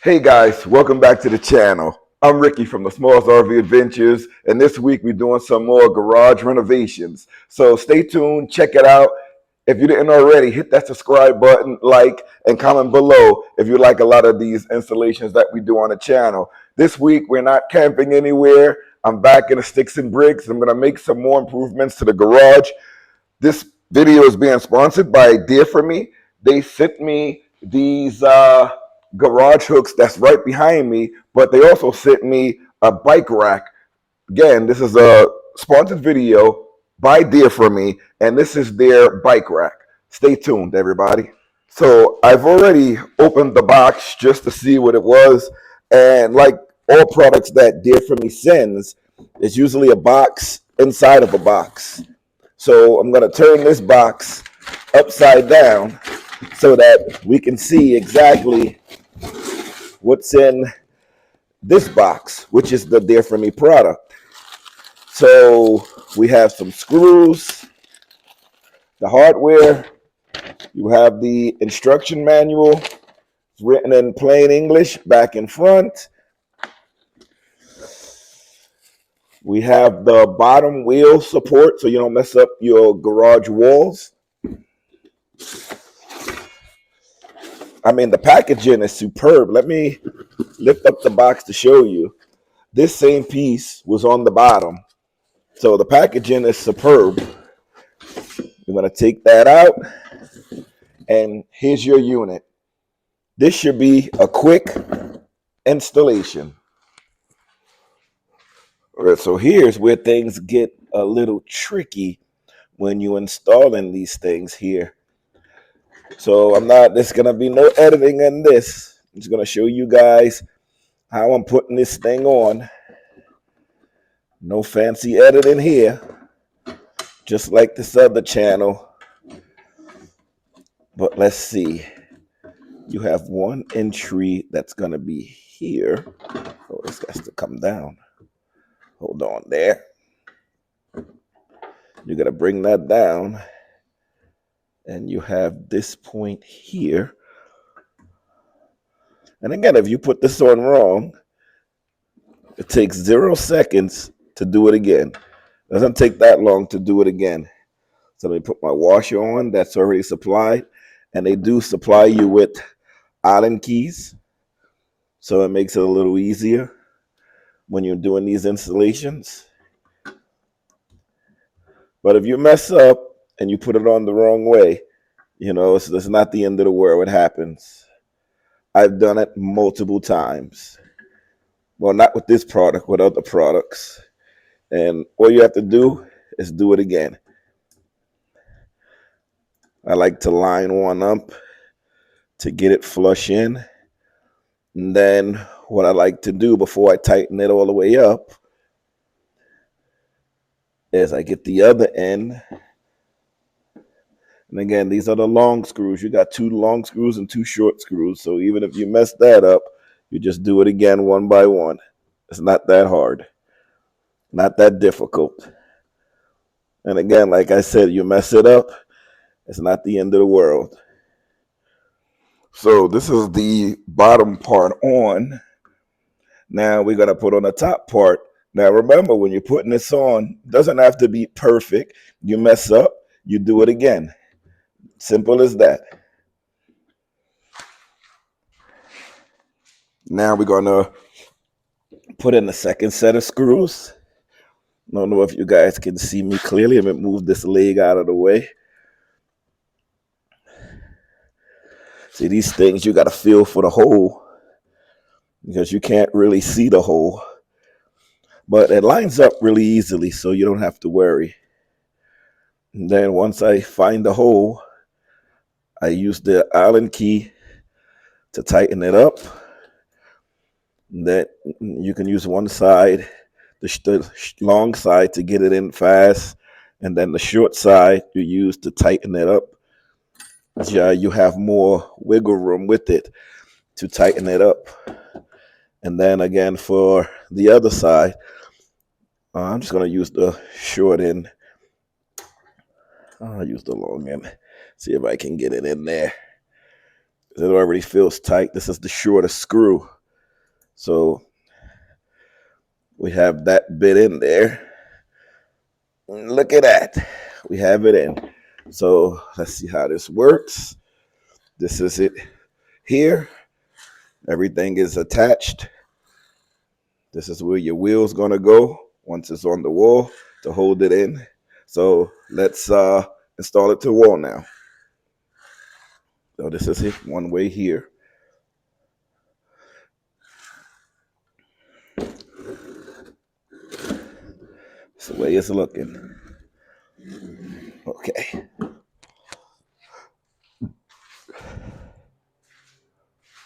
Hey guys, welcome back to the channel. I'm Ricky from the Smallest RV Adventures, and this week we're doing some more garage renovations. So stay tuned, check it out. If you didn't already, hit that subscribe button, like, and comment below if you like a lot of these installations that we do on the channel. This week we're not camping anywhere. I'm back in the sticks and bricks. I'm going to make some more improvements to the garage. This video is being sponsored by Deerfamy. They sent me these garage hooks that's right behind me, but they also sent me a bike rack. Again, this is a sponsored video by Deerfamy, and this is their bike rack. Stay tuned, everybody. So I've already opened the box just to see what it was, and like all products that Deerfamy sends, it's usually a box inside of a box. So I'm going to turn this box upside down so that we can see exactly what's in this box, which is the Deerfamy product. So we have some screws, the hardware, you have the instruction manual, it's written in plain English back in front. We have the bottom wheel support so you don't mess up your garage walls. I mean, the packaging is superb. Let me lift up the box to show you. This same piece was on the bottom. So the packaging is superb. You're going to take that out. And here's your unit. This should be a quick installation. All right, so here's where things get a little tricky when you're installing these things here. So there's going to be no editing in this. I'm just going to show you guys how I'm putting this thing on. No fancy editing here, just like this other channel. But let's see. You have one entry that's going to be here. Oh, this has to come down. Hold on there. You're going to bring that down. And you have this point here. And again, if you put this on wrong, it takes 0 seconds to do it again. It doesn't take that long to do it again. So let me put my washer on that's already supplied. And they do supply you with Allen keys. So it makes it a little easier when you're doing these installations. But if you mess up and you put it on the wrong way, it's not the end of the world. It happens. I've done it multiple times. Well, not with this product, with other products. And all you have to do is do it again. I like to line one up to get it flush in. And then what I like to do before I tighten it all the way up is I get the other end. And again, these are the long screws. You got 2 long screws and 2 short screws. So even if you mess that up, you just do it again one by one. It's not that hard. Not that difficult. And again, like I said, you mess it up, it's not the end of the world. So this is the bottom part on. Now we're going to put on the top part. Now remember, when you're putting this on, it doesn't have to be perfect. You mess up, you do it again. Simple as that. Now we're going to put in the second set of screws. I don't know if you guys can see me clearly. Let me move this leg out of the way. See, these things, you got to feel for the hole because you can't really see the hole. But it lines up really easily, so you don't have to worry. And then once I find the hole, I use the Allen key to tighten it up. And then you can use one side, the long side, to get it in fast. And then the short side you use to tighten it up. Yeah, you have more wiggle room with it to tighten it up. And then again for the other side, I'm just going to use the short end. I'll use the long end. See if I can get it in there. It already feels tight. This is the shortest screw. So we have that bit in there. Look at that. We have it in. So let's see how this works. This is it here. Everything is attached. This is where your wheel's gonna go once it's on the wall to hold it in. So let's install it to the wall now. So this is it one way here. That's the way it's looking. Okay.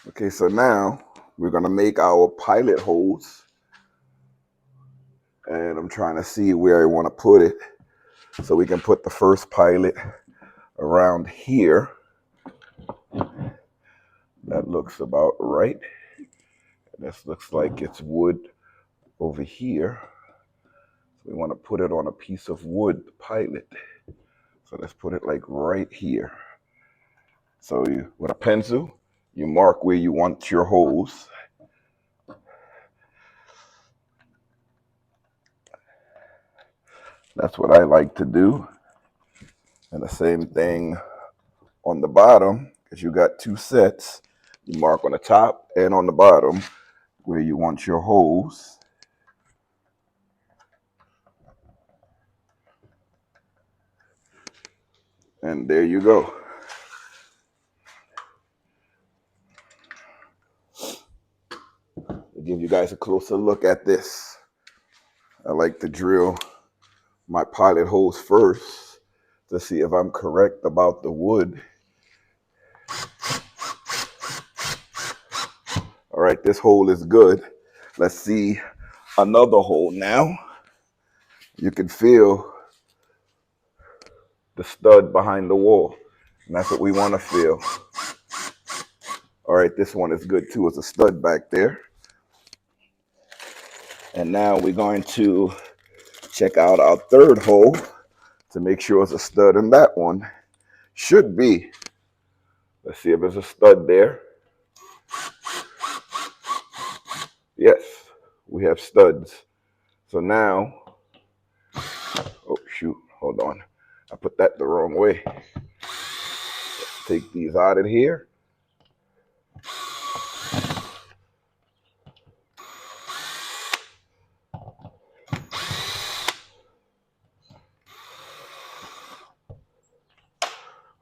Okay, so now we're gonna make our pilot holes. And I'm trying to see where I want to put it. So we can put the first pilot around here. That looks about right. This looks like it's wood over here. So we want to put it on a piece of wood, the pilot. So let's put it like right here. So you, with a pencil, you mark where you want your holes. That's what I like to do. And the same thing on the bottom, because you got two sets. You mark on the top and on the bottom where you want your holes. And there you go. I'll give you guys a closer look at this. I like to drill my pilot holes first to see if I'm correct about the wood. All right, this hole is good. Let's see another hole now. You can feel the stud behind the wall, and that's what we want to feel. All right, this one is good too. It's a stud back there. And now we're going to check out our third hole to make sure it's a stud in that one. Should be. Let's see if there's a stud there. Yes, we have studs. So now, oh shoot, hold on. I put that the wrong way. Take these out of here.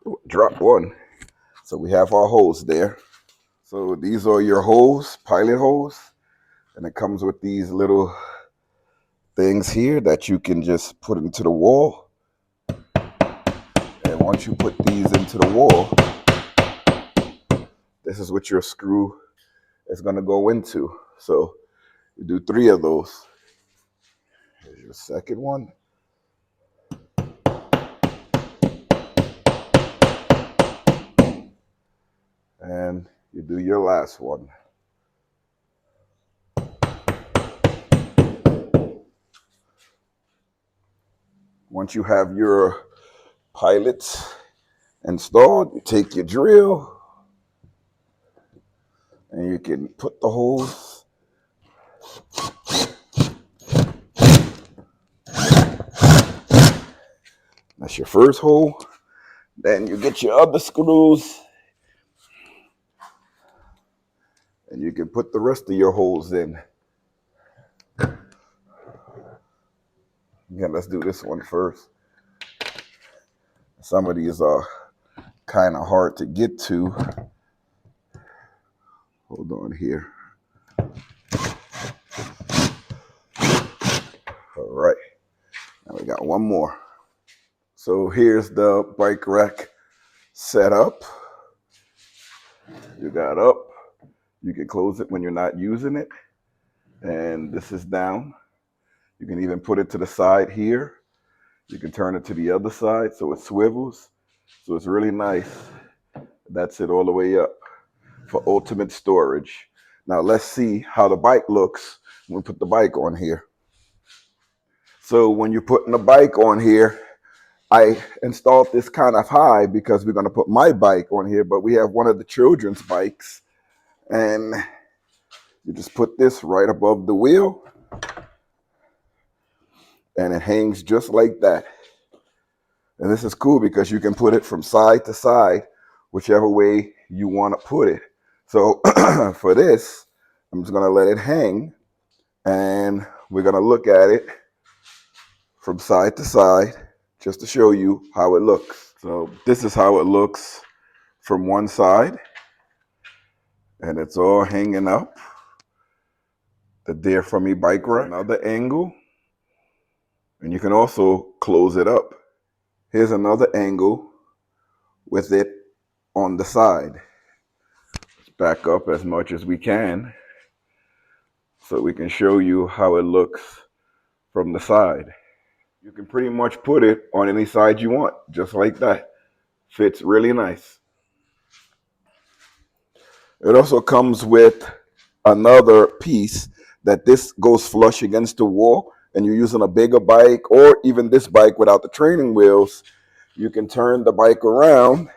Ooh, drop one. So we have our holes there. So these are your holes, pilot holes. And it comes with these little things here that you can just put into the wall. And once you put these into the wall, this is what your screw is going to go into. So you do 3 of those. Here's your second one. And you do your last one. Once you have your pilots installed, you take your drill and you can put the holes. That's your first hole. Then you get your other screws and you can put the rest of your holes in. Yeah, let's do this one first. Some of these are kind of hard to get to. Hold on here. All right, now we got one more. So here's the bike rack set up. You got up. You can close it when you're not using it. And this is down. You can even put it to the side here. You can turn it to the other side so it swivels. So it's really nice. That's it all the way up for ultimate storage. Now let's see how the bike looks when we put the bike on here. So when you're putting the bike on here, I installed this kind of high because we're going to put my bike on here, but we have one of the children's bikes. And You just put this right above the wheel, and it hangs just like that. And this is cool because you can put it from side to side, whichever way you want to put it. So for this, I'm just going to let it hang, and we're going to look at it from side to side just to show you how it looks. So this is how it looks from one side, and it's all hanging up. The Deerfamy bike rack. Another angle, and you can also close it up. Here's another angle with it on the side. Let's back up as much as we can so we can show you how it looks from the side. You can pretty much put it on any side you want, just like that. Fits really nice. It also comes with another piece that this goes flush against the wall, and you're using a bigger bike or even this bike without the training wheels, you can turn the bike around,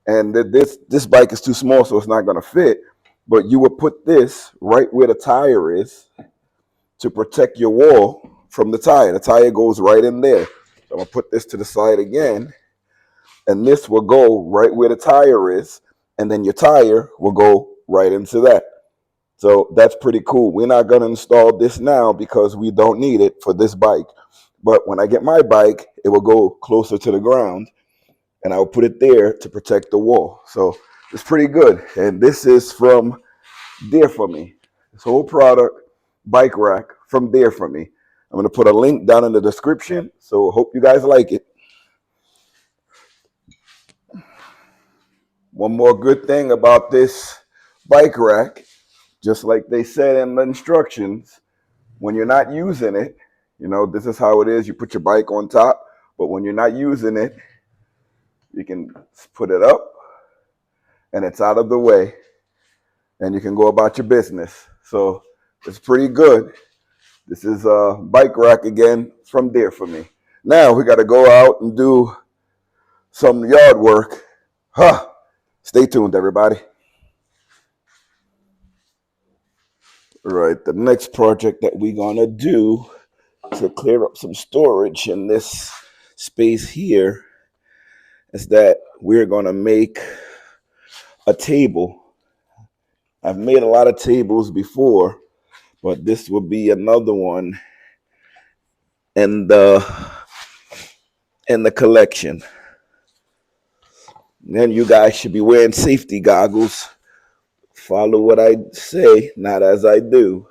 and this bike is too small, so it's not going to fit, but you would put this right where the tire is to protect your wall from the tire. The tire goes right in there. So I'm going to put this to the side again, and this will go right where the tire is, and then your tire will go right into that. So that's pretty cool. We're not going to install this now because we don't need it for this bike. But when I get my bike, it will go closer to the ground, and I'll put it there to protect the wall. So it's pretty good. And this is from Deerfamy. This whole product, bike rack from Deerfamy. I'm going to put a link down in the description. So hope you guys like it. One more good thing about this bike rack, just like they said in the instructions, when you're not using it, you know, this is how it is. You put your bike on top, but when you're not using it, you can put it up and it's out of the way, and you can go about your business. So it's pretty good. This is a bike rack again from Deerfamy. Now we got to go out and do some yard work. Stay tuned, everybody. All right, the next project that we're going to do to clear up some storage in this space here is that we're going to make a table. I've made a lot of tables before, but this will be another one in the collection. Then you guys should be wearing safety goggles. Follow what I say, not as I do.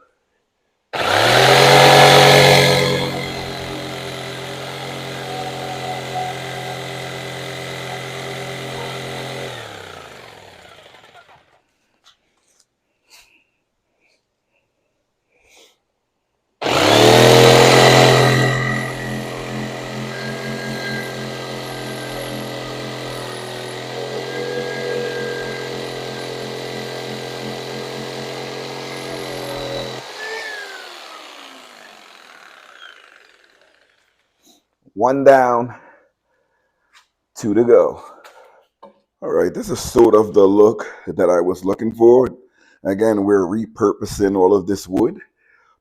One down, two to go. All right, this is sort of the look that I was looking for. Again, we're repurposing all of this wood,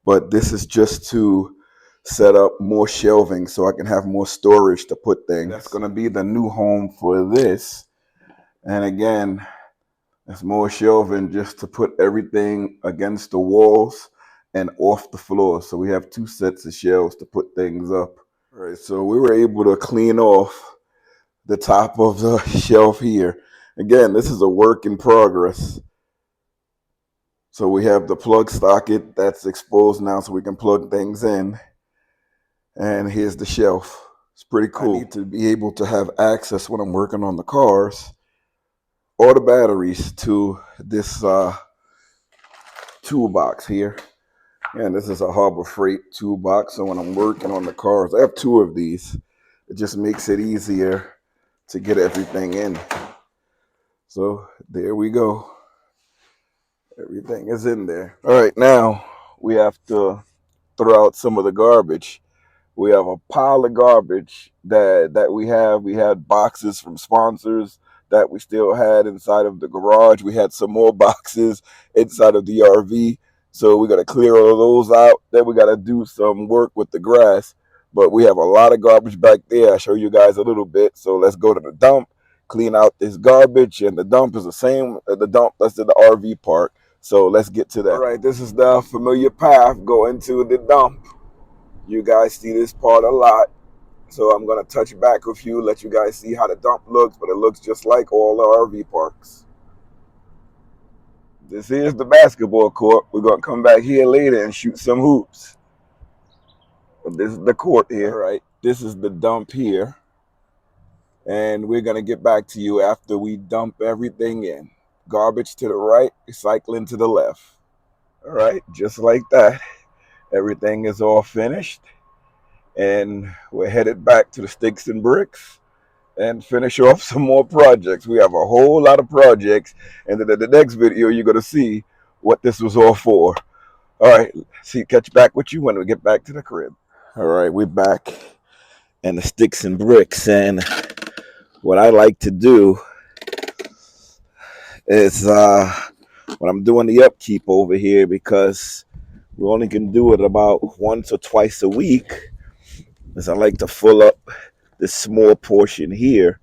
but this is just to set up more shelving so I can have more storage to put things. That's going to be the new home for this. And again, there's more shelving just to put everything against the walls and off the floor. So we have two sets of shelves to put things up. All right, so we were able to clean off the top of the shelf here. Again, this is a work in progress. So we have the plug socket that's exposed now so we can plug things in. And here's the shelf. It's pretty cool. I need to be able to have access when I'm working on the cars or the batteries to this toolbox here. And this is a Harbor Freight toolbox. So when I'm working on the cars, I have two of these. It just makes it easier to get everything in. So there we go. Everything is in there. All right, now we have to throw out some of the garbage. We have a pile of garbage that we have. We had boxes from sponsors that we still had inside of the garage. We had some more boxes inside of the RV. So we got to clear all of those out. Then we got to do some work with the grass. But we have a lot of garbage back there. I'll show you guys a little bit. So let's go to the dump, clean out this garbage. And the dump is the same as the dump that's in the RV park. So let's get to that. All right, this is the familiar path going to the dump. You guys see this part a lot. So I'm going to touch back with you, let you guys see how the dump looks, but it looks just like all the RV parks. This is the basketball court. We're going to come back here later and shoot some hoops. But this is the court here. All right, this is the dump here. And we're going to get back to you after we dump everything in. Garbage to the right, recycling to the left. All right, just like that. Everything is all finished. And we're headed back to the sticks and bricks and finish off some more projects. We have a whole lot of projects, and in the next video you're going to see what this was all for. All right, catch back with you when we get back to the crib. All right, we're back in the sticks and bricks, and what I like to do is when I'm doing the upkeep over here, because we only can do it about once or twice a week, is I like to fill up this small portion here.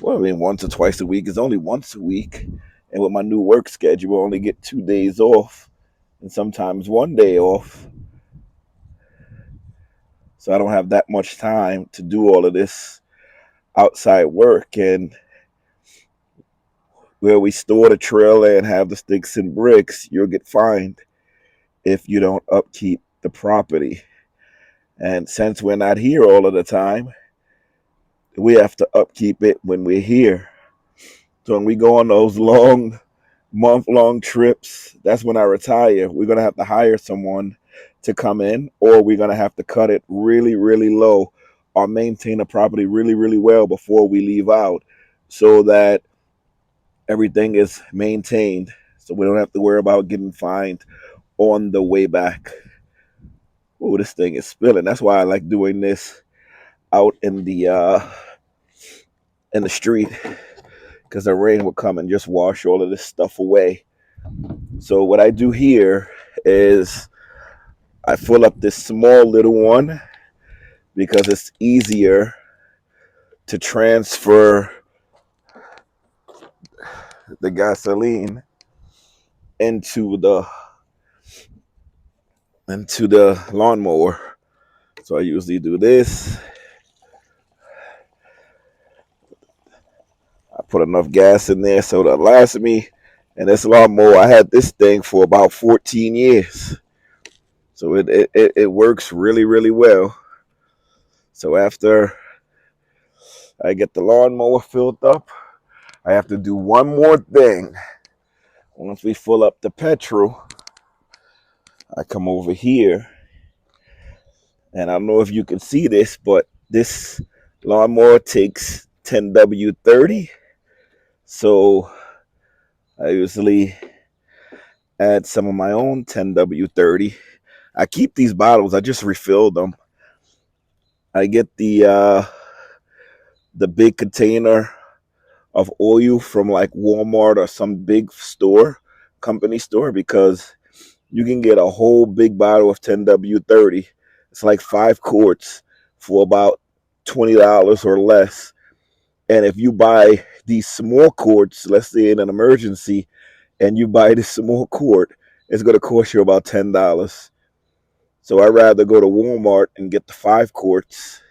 Well, I mean, once or twice a week is only once a week. And with my new work schedule, I only get 2 days off and sometimes 1 day off. So I don't have that much time to do all of this outside work. And where we store the trailer and have the sticks and bricks, you'll get fined if you don't upkeep the property. And since we're not here all of the time, we have to upkeep it when we're here. So when we go on those long, month-long trips, that's when I retire. We're going to have to hire someone to come in, or we're going to have to cut it really, really low or maintain the property really, really well before we leave out so that everything is maintained. So we don't have to worry about getting fined on the way back. Oh, this thing is spilling. That's why I like doing this out in the street, because the rain will come and just wash all of this stuff away. So what I do here is I fill up this small little one because it's easier to transfer the gasoline into the lawnmower. So I usually do this. I put enough gas in there so that lasts me. And this lawnmower, I had this thing for about 14 years. So it works really, really well. So after I get the lawnmower filled up, I have to do one more thing. Once we fill up the petrol, I come over here, and I don't know if you can see this, but this lawnmower takes 10W30. So I usually add some of my own 10W30. I keep these bottles. I just refill them. I get the big container of oil from like Walmart or some big company store, because you can get a whole big bottle of 10W30. It's like 5 quarts for about $20 or less. And if you buy these small quarts, let's say in an emergency, and you buy this small quart, it's going to cost you about $10. So I'd rather go to Walmart and get the 5 quarts,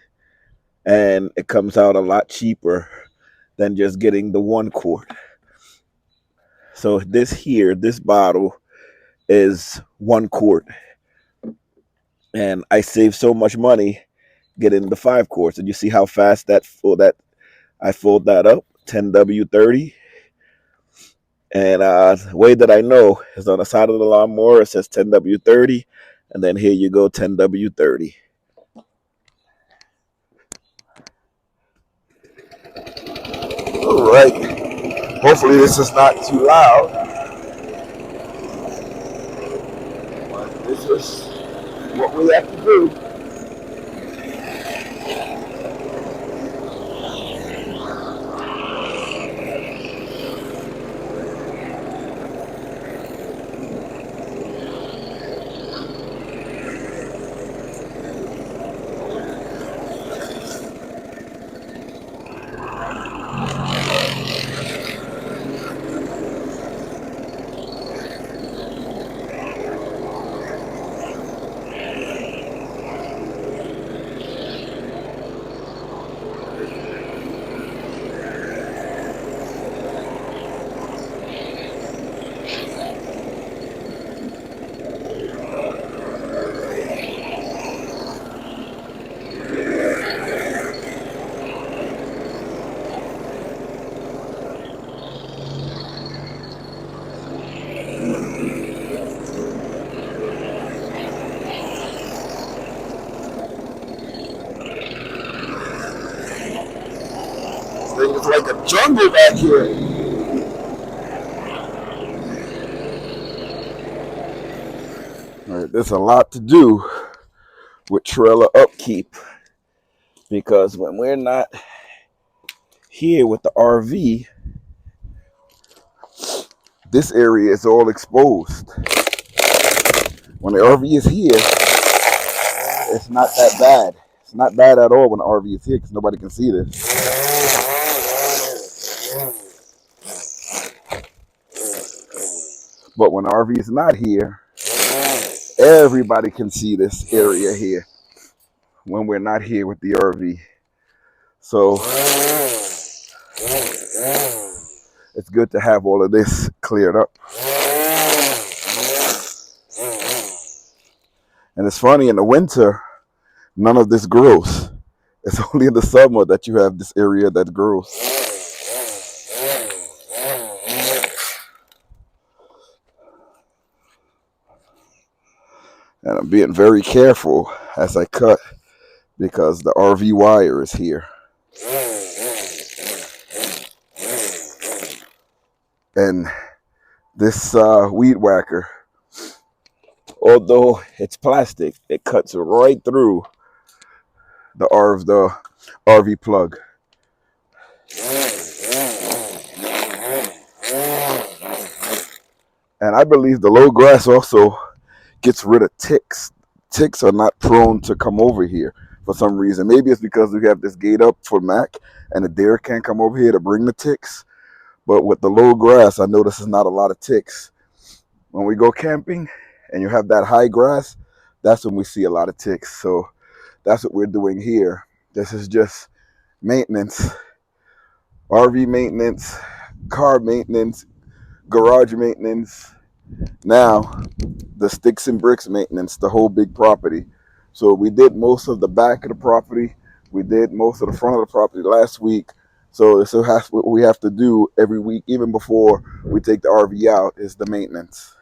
and it comes out a lot cheaper than just getting the 1 quart. So this bottle is 1 quart. And I save so much money getting the 5 quarts. And you see how fast I filled that up, 10W30. And the way that I know is on the side of the lawnmower, it says 10W30. And then here you go, 10W30. All right. Hopefully this is not too loud. But this is what we have to do. thing is like a jungle back here. All right, there's a lot to do with trailer upkeep because when we're not here with the RV, this area is all exposed. When the RV is here, it's not that bad. It's not bad at all when the RV is here because nobody can see this. But when the RV is not here, everybody can see this area here when we're not here with the RV. So it's good to have all of this cleared up. And it's funny, in the winter, none of this grows. It's only in the summer that you have this area that grows. And I'm being very careful as I cut because the RV wire is here. And this weed whacker, although it's plastic, it cuts right through the RV plug. And I believe the low grass also gets rid of ticks. Ticks are not prone to come over here for some reason. Maybe it's because we have this gate up for Mac and the deer can't come over here to bring the ticks. But with the low grass, I notice there's not a lot of ticks. When we go camping and you have that high grass, that's when we see a lot of ticks. So that's what we're doing here. This is just maintenance, RV maintenance, car maintenance, garage maintenance. Now, the sticks and bricks maintenance, the whole big property. So we did most of the back of the property. We did most of the front of the property last week. So this is what we have to do every week, even before we take the RV out, is the maintenance.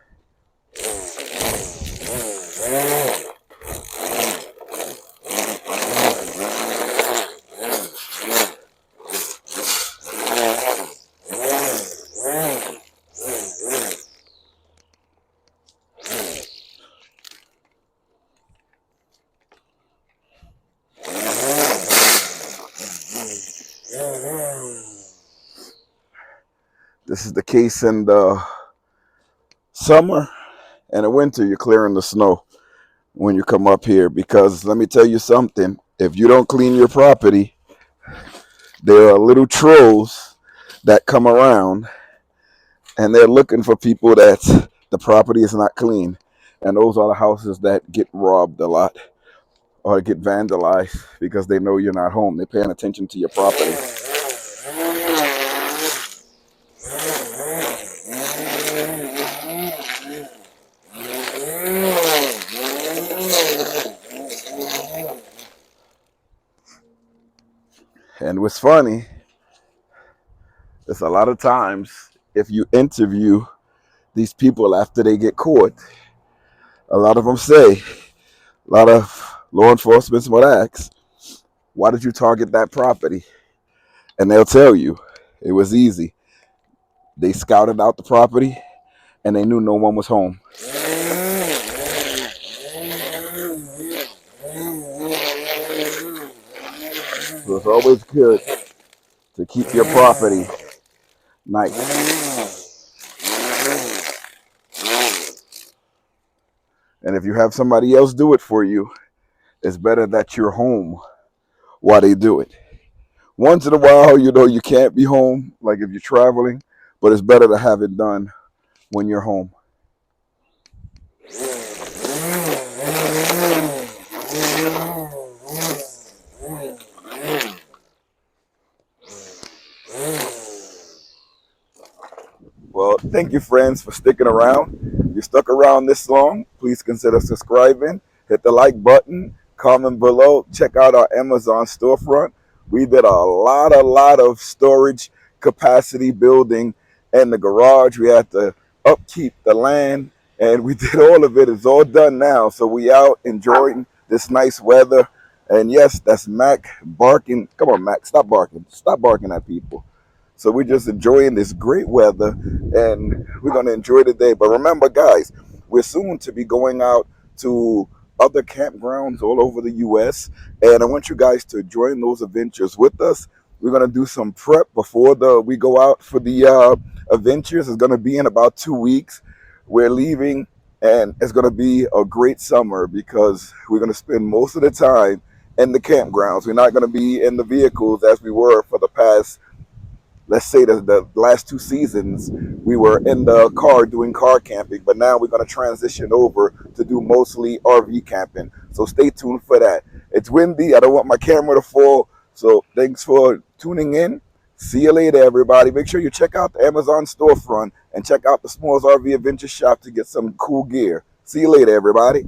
This is the case in the summer and the winter. You're clearing the snow when you come up here, because let me tell you something, if you don't clean your property, there are little trolls that come around and they're looking for people that the property is not clean. And those are the houses that get robbed a lot or get vandalized because they know you're not home. They're paying attention to your property. And what's funny, is a lot of times if you interview these people after they get caught, a lot of them say, a lot of law enforcement would ask, why did you target that property? And they'll tell you, it was easy. They scouted out the property and they knew no one was home. So it's always good to keep your property nice. And if you have somebody else do it for you, it's better that you're home while they do it. Once in a while, you can't be home, like if you're traveling, but it's better to have it done when you're home. Well, thank you, friends, for sticking around. If you stuck around this long, please consider subscribing. Hit the like button, comment below. Check out our Amazon storefront. We did a lot of storage capacity building in the garage. We had to upkeep the land, and we did all of it. It's all done now. So we out enjoying this nice weather. And yes, that's Mac barking. Come on, Mac, stop barking. Stop barking at people. So we're just enjoying this great weather, and we're going to enjoy the day. But remember, guys, we're soon to be going out to other campgrounds all over the U.S., and I want you guys to join those adventures with us. We're going to do some prep before we go out for the adventures. It's going to be in about 2 weeks. We're leaving, and it's going to be a great summer because we're going to spend most of the time in the campgrounds. We're not going to be in the vehicles as we were for the past, let's say, the last 2 seasons. We were in the car doing car camping, but now we're going to transition over to do mostly RV camping. So stay tuned for that. It's windy. I don't want my camera to fall. So thanks for tuning in. See you later, everybody. Make sure you check out the Amazon storefront and check out the S'mores RV Adventure shop to get some cool gear. See you later, everybody.